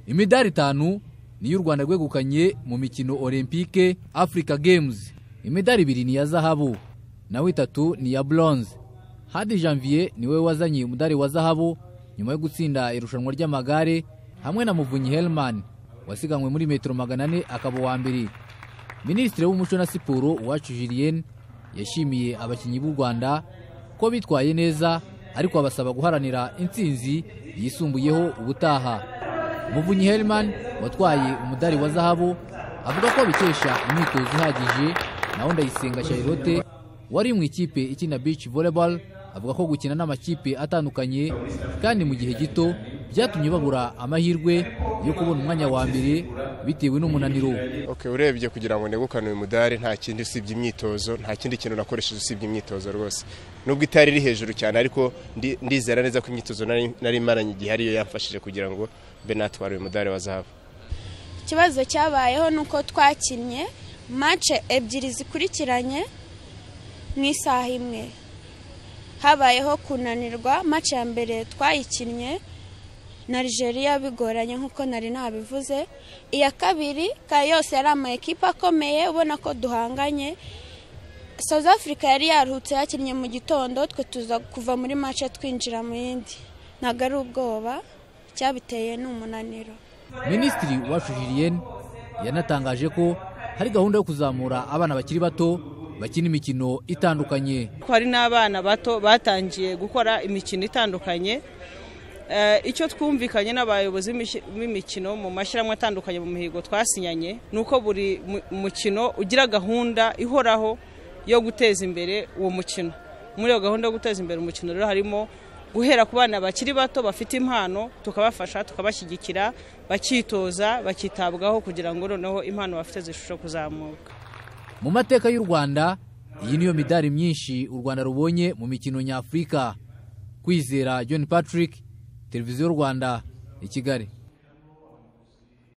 Imidari 5 niyo u Rwanda rwegukanye mu mikino Olympique Africa Games. Imidari 2 ni ya zahabu nawe 3 ni ya bronze. Hadi Janvier niwe wazanye umudari wa zahabu nyuma yo gutsinda irushanwa ry'amagare hamwe na Muvunyi Helman wasiganywe muri metero 400 akaba wa mbere. Minisitiri w'umuco na siporo Uwacu Julien yashimiye abakinyi b'u Rwanda ko bitwaye neza ariko abasaba guharanira intsinzi yisumbuyeho ubutaha. Muvunyi Helman watwaye umudari wa zahabu avuga ko bikesha imyitozo ihagije, naho Ndayisenga Charlotte wari mu ikipe ikina beach volleyball avuga ko gukina n'amakipe atandukanye kandi mu gihe gito byatumye babura amahirwe yo kubona umwanya wa mbere bitewe n'umunaniro. Urebye kugira ngo negukane uyu mudari nta kindi usibye imyitozo, nta kindi kintu nakoresheje usibye imyitozo rwose. Nubwo itari iri hejuru cyane ariko ndizera neza ko imyitozo nari maranye igihe ariyo yamfashije kugira ngo mbe natwara uyu mudari wa zahabu. Ikibazo cyabayeho nuko twakinnye match ebyiri zikurikiranye mu isaha imwe. Habayeho kunanirwa. Match ya mbere twayikinnye na Nigeria bigoranye nkuko nari nabivuze. Iya kabiri yose yari ama ekipe akomeye ubona ko duhanganye. South Africa yari yaruhutse yakinnye mu gitondo, twe tuza kuva muri match twinjira mu yindi. Ntago ari ubwoba, cyabiteye n'umunaniro. Minisitiri Uwacu Julien yanatangaje ko hari gahunda yo kuzamura abana bakiri bato bakina imikino itandukanye. Hari n'abana bato batangiye gukora imikino itandukanye. Icyo twumvikanye n'abayobozi b'imikino mu mashyirahamwe atandukanye mu mihigo twasinyanye nuko buri mukino ugira gahunda ihoraho yo guteza imbere uwo mukino. Muri iyo gahunda yo guteza imbere umukino rero harimo guhera ku bana bakiri bato bafite impano, tukabafasha tukabashyigikira bakitoza bakitabwaho kugira ngo noneho impano bafite zishusho kuzamuka. Mu mateka y'u Rwanda iyi niyo midari myinshi u Rwanda rubonye mu mikino nyafrika. Kwizera John Patrick, Televiziyo Rwanda, i Kigali.